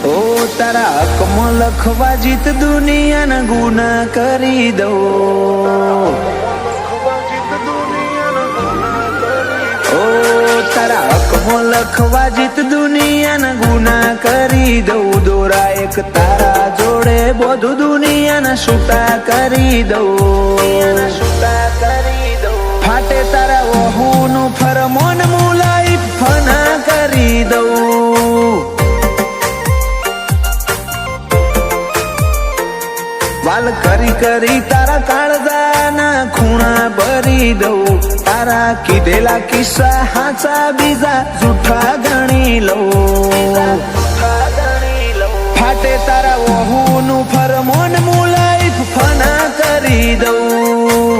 ઓ તારા હકમાં લખવા જીત દુનિયાના ગુના કરી દઉં. ઓ તારા હકમાં લખવા જીત દુનિયાના ગુના કરી દઉં. દોરા એક તારા જોડે બધું દુનિયાના છૂટા કરી દઉં. ફાટે તારા વહુનું ફરમોન મુલાઈ ફના કરી દઉં. વાલ કરી કરી તારા કાળજાના ખૂણા ભરી દઉં. તારા કીધેલા કિસ્સા હાચા બીજા જૂઠા ગણી લઉં. ફાટે તારા વહુનું ફરમોન મુલાઈ ફના કરી દઉં.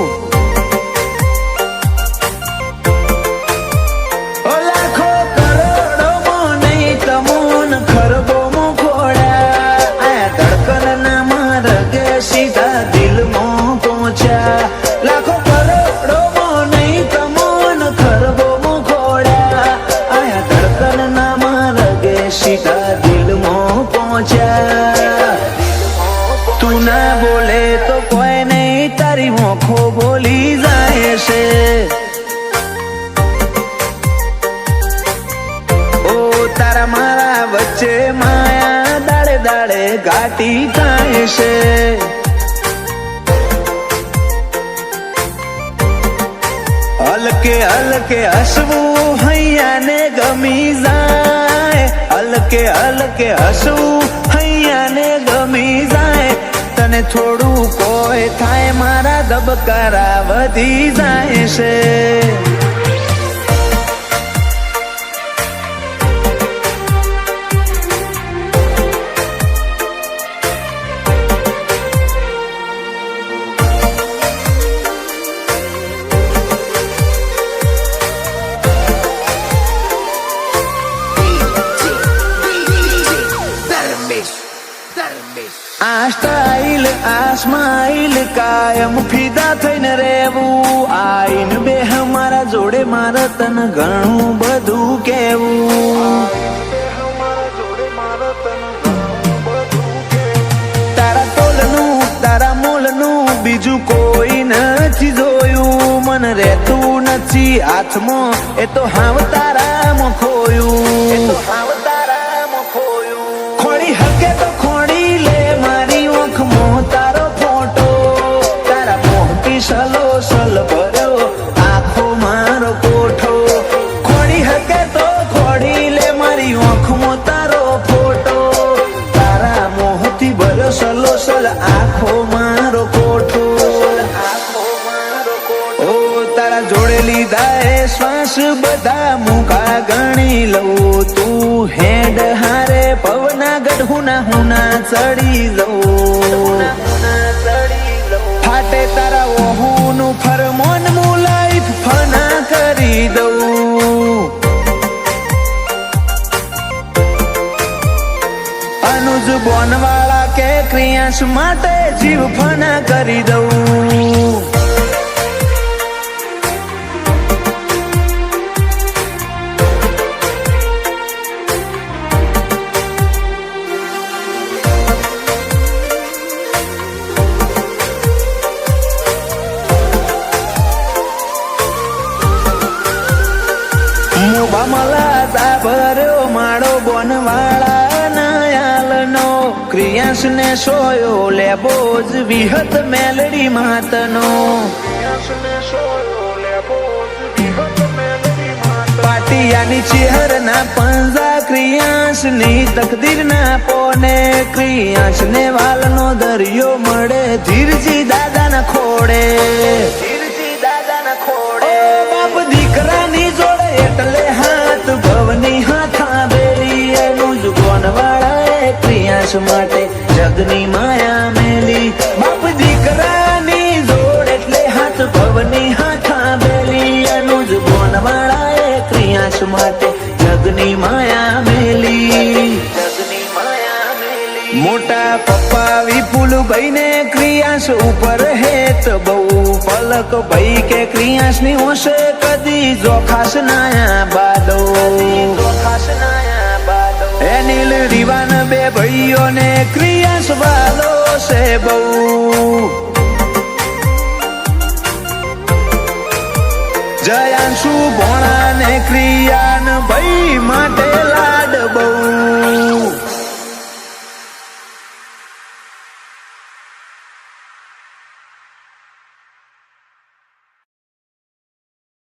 લાખો કરોડોમાં નહીં તમોન ખરબો મુખોડા. આ ધડકનના માર્ગે સીધા દિલમાં પહોંચ્યા. લાખો કરોડોમાં નહીં તમોન ખરબો મુખોડા. આ ધડકનના માર્ગે સીધા દિલમાં પહોંચ્યા. તું ના બોલે તો કોઈ નહીં તારી મોખો બોલી જાય છે. તારા મારા વચ્ચે માયા દાડે દાડે ઘાટી થાય છે. હલકે હલકે હસવું હૈયાને ગમી જાય. હલકે હલકે હસવું હૈયાને ગમી જાય. તને થોડું કોઈ થાય મારા ધબકારા વધી જાય છે. આ સ્ટાઇલ આ સ્માઇલ કાયમ ફિદા થઈને રહેવું. આઈન બે મારા જોડે મારે તને ઘણું બધું કેવું. તારા તોલનું તારા મોલનું બીજું કોઈ નથી જોયું. મને રહેતું નથી હાથમાં એ તો હાવ તારામાં ખોયું. ખોડી હકે તો ખોડી લે મારી ઓખમાં તારો ફોટો. તારા મોહથી સલો સલ ભર્યો આખો મારો કોઠો. ખોડી હકે તો ખોડી લે મારી ઓખમાં તારો ફોટો. તારા મોહથી ભર્યો સલો સલ આખો મારો કોઠો. ઓ તારા જોડે લીધા એ શ્વાસ બધા મુકા ગણી લઉં. તું હેડ હારે પવના ગઢુના હુના ચડી જવું. ફાટે તારા વહુનું ફરમોન મુલાઈ ફના કરી દઉં. અનુજ બોનવાળા કે ક્રિયાંશ માટે જીવ ફના કરી દઉં. ભર્યો માળો બોનવાળા નયાલનો. ક્રિયાંશ ને સોયો લેબો જ વિહત મેલડી માતનો. પાટિયાની ચેહર ના પંજા ક્રિયાંશ ની તકદીર ના પોને. ક્રિયાંશ ને વાલનો દરિયો મળે ધીરજી દાદા ના ખોડે. બાપ દીકરાની જોડે એટલે હાથ ભવની હાથા બેલી. એનું જ બોનવાળા ક્રિયાંશ માટે જગની માયા મેલી. બાપ દીકરાની જોડ એટલે હાથ ભવની હાથા બેલી. એનું જ બોનવાળા ક્રિયાંશ માટે જગની માયા મેલી. મોટા પપ્પા વિપુલ ભાઈ ને ક્રિયાંશ ઉપર હેત બહુ. પલક ભાઈ કે ક્રિયાંશ ની હોશે કદી જોખાશ નાયા બાદો. એ નીલ રીવાન બે ભાઈઓને ક્રિયાસ વાલો છે બહુ જયાંશુ ભોણા ને ક્રિયાન ભાઈ માટે